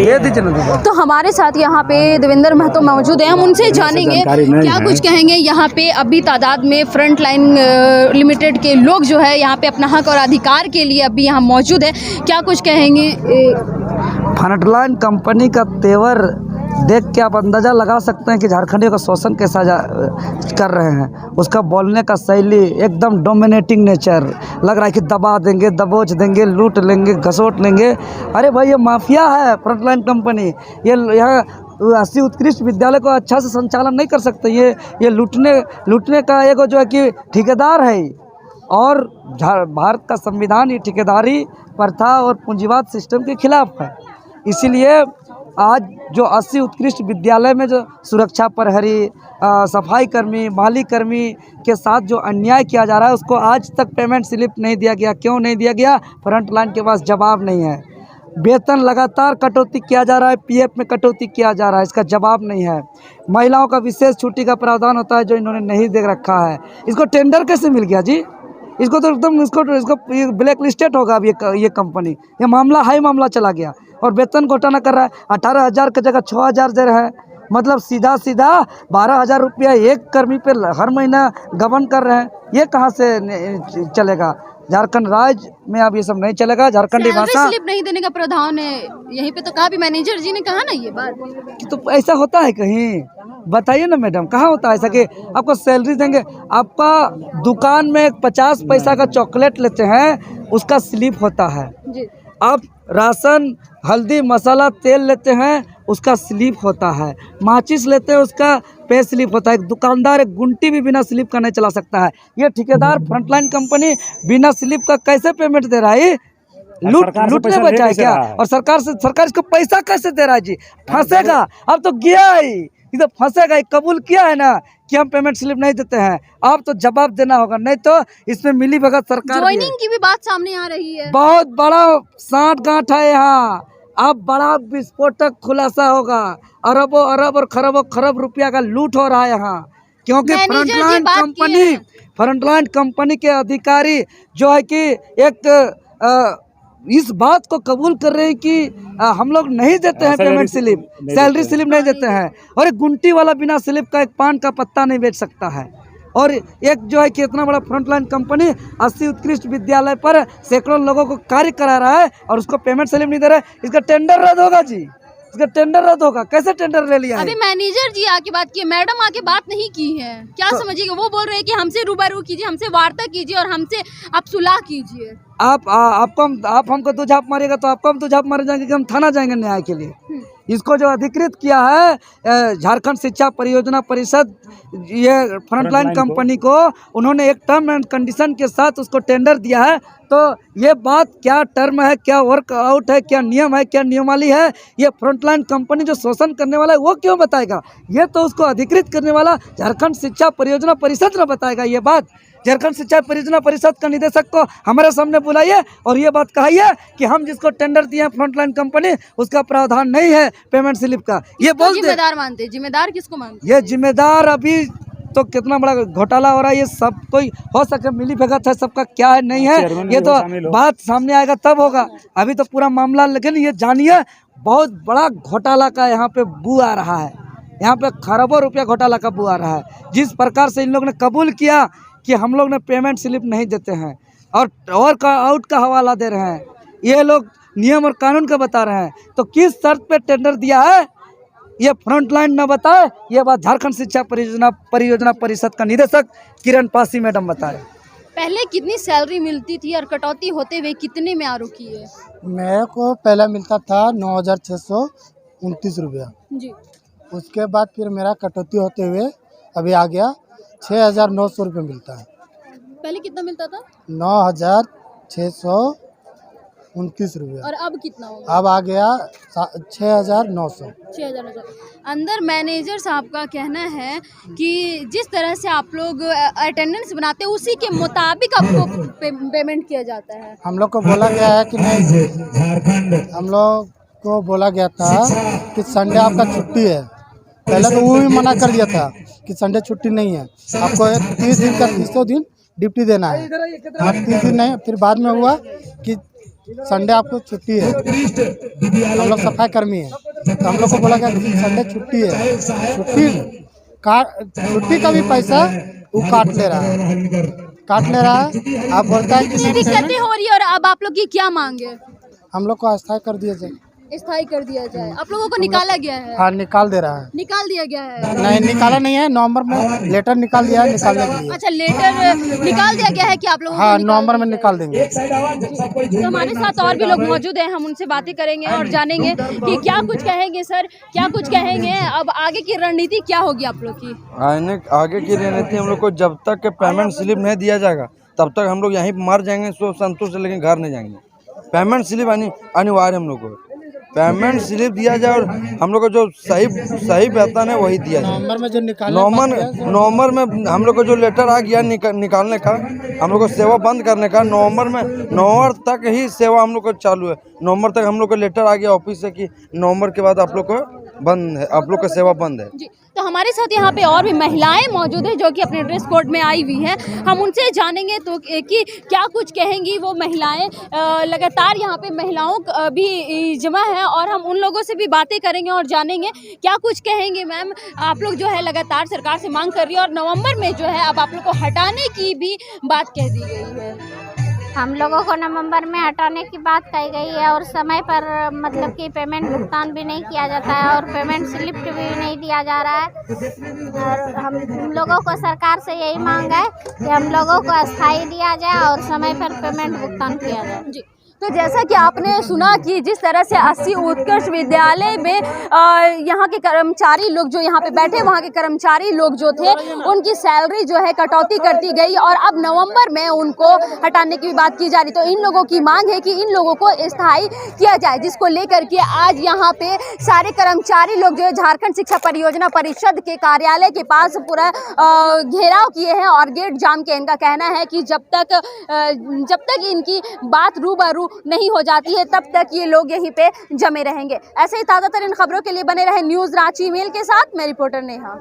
दे दीजिए ना। तो हमारे साथ यहाँ पे देवेंद्र महतो मौजूद हैं, हम उनसे जानेंगे क्या कुछ कहेंगे। यहाँ पे अभी तादाद में फ्रंट लाइन लिमिटेड के लोग जो है यहाँ पे अपना हक और अधिकार के लिए अभी यहाँ मौजूद है, क्या कुछ कहेंगे। फ्रंटलाइन कंपनी का तेवर देख के आप अंदाज़ा लगा सकते हैं कि झारखंडियों का शोषण कैसा कर रहे हैं। उसका बोलने का शैली एकदम डोमिनेटिंग नेचर लग रहा है कि दबा देंगे, दबोच देंगे, लूट लेंगे, घसोट लेंगे। अरे भाई ये माफिया है फ्रंटलाइन कंपनी। ये यहाँ 80 उत्कृष्ट विद्यालय को अच्छा से संचालन नहीं कर सकते। ये लूटने का एक जो है कि ठेकेदार है। और भारत का संविधान ये ठेकेदारी प्रथा और पूंजीवाद सिस्टम के खिलाफ है। इसीलिए आज जो 80 उत्कृष्ट विद्यालय में जो सुरक्षा प्रहरी, सफाई कर्मी, माली कर्मी के साथ जो अन्याय किया जा रहा है, उसको आज तक पेमेंट स्लिप नहीं दिया गया। क्यों नहीं दिया गया? फ्रंट लाइन के पास जवाब नहीं है। वेतन लगातार कटौती किया जा रहा है, पीएफ में कटौती किया जा रहा है, इसका जवाब नहीं है। महिलाओं का विशेष छुट्टी का प्रावधान होता है जो इन्होंने नहीं दे रखा है। इसको टेंडर कैसे मिल गया जी? इसको तो एकदम इसको ब्लैक लिस्टेड होगा अब ये कंपनी। ये मामला हाई मामला चला गया। और वेतन घोटाला कर रहा है। 18,000 की जगह 6,000 दे रहे हैं। मतलब सीधा 12,000 रुपया एक कर्मी पे हर महीना गबन कर रहे हैं। ये कहाँ से चलेगा? झारखंड राज्य में अब ये सब नहीं चलेगा। झारखंडी भाषा स्लिप नहीं देने का प्रावधान है यहीं पे, तो कहा भी मैनेजर जी ने कहा ना ये बात। तो ऐसा होता है कहीं? बताइए ना मैडम, कहाँ होता है ऐसा कि आपको सैलरी देंगे? आपका दुकान में 50 पैसा का चॉकलेट लेते हैं, उसका स्लिप होता है जी। आप राशन, हल्दी, मसाला, तेल लेते हैं, उसका स्लिप होता है। माचिस लेते हैं, उसका पे स्लिप होता है। एक दुकानदार एक गुंटी भी बिना स्लिप का नहीं चला सकता है। ये ठेकेदार फ्रंटलाइन कंपनी बिना स्लिप का कैसे पेमेंट दे रहा है? लूटने बचा है क्या? और सरकार इसको पैसा कैसे दे रहा है जी? फंसेगा। अब तो गया ही, इधर फंसेगा। कबूल किया है ना कि हम पेमेंट स्लिप नहीं देते हैं। अब तो जवाब देना होगा, नहीं तो इसमें मिली भगत सरकार ज्वाइनिंग की भी बात सामने आ रही है। बहुत बड़ा सांठ-गांठ है यहाँ। अब बड़ा विस्फोटक खुलासा होगा। अरबों अरब और खरब रुपया का लूट हो रहा है यहाँ। क्योंकि फ्रंटलाइन कंपनी के अधिकारी जो है कि एक इस बात को कबूल कर रहे हैं कि हम लोग नहीं देते हैं पेमेंट स्लिप, सैलरी स्लिप नहीं देते हैं। और एक गुंटी वाला बिना स्लिप का एक पान का पत्ता नहीं बेच सकता है। और एक जो है कि इतना बड़ा फ्रंटलाइन कंपनी 80 उत्कृष्ट विद्यालय पर सैकड़ों लोगों को कार्य करा रहा है और उसको पेमेंट स्लिप नहीं दे रहा है। इसका टेंडर रद्द होगा जी, इसका टेंडर रद्द होगा। कैसे टेंडर ले लिया है? अभी मैनेजर जी आके बात की, मैडम आके बात नहीं की है। क्या समझिएगा? वो बोल रहे हैं कि हमसे रूबरू कीजिए, हमसे वार्ता कीजिए और हमसे आप सुलह कीजिए। आप हमको दो झाप मारेगा तो आपको हम दो झाप मारे जाएंगे कि हम थाना जाएंगे न्याय के लिए। इसको जो अधिकृत किया है झारखंड शिक्षा परियोजना परिषद, ये फ्रंटलाइन कंपनी को उन्होंने एक टर्म एंड कंडीशन के साथ उसको टेंडर दिया है। तो ये बात क्या टर्म है, क्या वर्कआउट है, क्या नियम है, क्या नियमावली है, ये फ्रंटलाइन कंपनी जो शोषण करने वाला है वो क्यों बताएगा? ये तो उसको अधिकृत करने वाला झारखंड शिक्षा परियोजना परिषद न बताएगा। ये बात झारखंड शिक्षा परियोजना परिषद का निदेशक को हमारे सामने बुलाइए और ये बात कहिए कि हम जिसको टेंडर दिए हैं फ्रंटलाइन कंपनी, उसका प्रावधान नहीं है पेमेंट स्लिप का। ये बोल जिम्मेदार मानते हैं। जिम्मेदार किसको मानते हैं? ये जिम्मेदार अभी तो कितना बड़ा घोटाला हो रहा है, ये सब कोई हो सके मिली भगत है, सबका क्या है नहीं है, ये तो बात सामने आएगा तब होगा। अभी तो पूरा मामला, लेकिन ये जानिए बहुत बड़ा घोटाला का यहाँ पे बू आ रहा है। यहाँ पे खरबों रुपया घोटाला का बू आ रहा है। जिस प्रकार से इन लोगों ने कबूल किया कि हम लोग ने पेमेंट स्लिप नहीं देते हैं और का आउट का हवाला दे रहे हैं, ये लोग नियम और कानून का बता रहे हैं, तो किस शर्त पे टेंडर दिया है ये फ्रंटलाइन न बताए। ये बात झारखंड शिक्षा परियोजना परिषद का निदेशक किरण पासी मैडम बताए। पहले कितनी सैलरी मिलती थी और कटौती होते हुए कितने में आ रुकी है? मेरे को पहला मिलता था 9,629 रुपया जी। उसके बाद फिर मेरा कटौती होते हुए अभी आ गया 6,900 रुपये मिलता है। पहले कितना मिलता था? 9,629 रुपये। और अब कितना होगा? अब आ गया 6,900। अंदर मैनेजर साहब का कहना है कि जिस तरह से आप लोग अटेंडेंस बनाते हैं उसी के मुताबिक आपको पेमेंट किया जाता है। हम लोग को बोला गया है कि नहीं, हम लोग को बोला गया था कि संडे आपका छुट्टी है। पहले तो वो भी मना कर दिया था कि संडे छुट्टी नहीं है, आपको 30 दिन का 300 दिन ड्यूटी देना है। 30 दिन नहीं, फिर बाद में हुआ कि संडे आपको छुट्टी है, हम लोग सफाई कर्मी हैं, तो हम लोग को बोला गया कि संडे छुट्टी है, छुट्टी का भी पैसा वो काट ले रहा है। आप बोलता है कि दिक्कतें हो रही है और अब आप लोग की क्या मांग है? हम लोग को अस्थायी कर दिया जाए। स्थायी कर दिया जाए। आप लोगों को निकाला गया है? हाँ, निकाल दे रहा है। निकाल दिया गया है? नहीं, निकाला नहीं है, नवंबर में लेटर निकाल दिया है निकालने के लिए। अच्छा, लेटर निकाल दिया गया है कि आप लोगों को? हाँ, नवंबर में निकाल देंगे। तो हमारे साथ और भी लोग मौजूद हैं, हम उनसे बातें करेंगे और जानेंगे कि क्या कुछ कहेंगे सर, क्या कुछ कहेंगे, अब आगे की रणनीति क्या होगी आप लोग की? आगे की रणनीति हम लोग को जब तक पेमेंट स्लिप नहीं दिया जाएगा तब तक हम लोग यहीं मर जाएंगे सो संतोष से, लेकिन घर नहीं जाएंगे। पेमेंट स्लिप अनिवार्य हम लोग को पेमेंट स्लिप दिया जाए और हम लोग को जो सही वेतन है वही दिया जाए। नवंबर में जो नवंबर में हम लोग को जो लेटर आ गया निकालने का, हम लोग को सेवा बंद करने का, नवंबर तक ही सेवा हम लोग को चालू है। नवंबर तक हम लोग को लेटर आ गया ऑफिस से कि नवंबर के बाद आप लोग को बंद है, आप लोग का सेवा बंद है। जी, तो हमारे साथ यहाँ पे और भी महिलाएं मौजूद है जो कि अपने ड्रेस कोड में आई हुई हैं। हम उनसे जानेंगे तो कि क्या कुछ कहेंगी वो महिलाएं। लगातार यहाँ पे महिलाओं भी जमा है और हम उन लोगों से भी बातें करेंगे और जानेंगे क्या कुछ कहेंगे। मैम, आप लोग जो है लगातार सरकार से मांग कर रही है और नवंबर में जो है अब आप लोग को हटाने की भी बात कह दी गई है। हम लोगों को नवंबर में हटाने की बात कही गई है और समय पर मतलब कि पेमेंट भुगतान भी नहीं किया जाता है और पेमेंट स्लिप भी नहीं दिया जा रहा है। और हम लोगों को सरकार से यही मांग है कि हम लोगों को अस्थायी दिया जाए और समय पर पेमेंट भुगतान किया जाए। जी, तो जैसा कि आपने सुना कि जिस तरह से 80 उत्कर्ष विद्यालय में यहाँ के कर्मचारी लोग जो यहाँ पे बैठे, वहाँ के कर्मचारी लोग जो थे उनकी सैलरी जो है कटौती करती गई और अब नवंबर में उनको हटाने की बात की जा रही। तो इन लोगों की मांग है कि इन लोगों को स्थायी किया जाए, जिसको लेकर के आज यहाँ पे सारे कर्मचारी लोग जो है झारखंड शिक्षा परियोजना परिषद के कार्यालय के पास पूरा घेराव किए हैं और गेट जाम के। इनका कहना है कि जब तक इनकी बात रूबरू नहीं हो जाती है तब तक ये लोग यहीं पे जमे रहेंगे। ऐसे ही ताज़ा तरीन खबरों के लिए बने रहे न्यूज़ रांची मेल के साथ। मैं रिपोर्टर नेहा।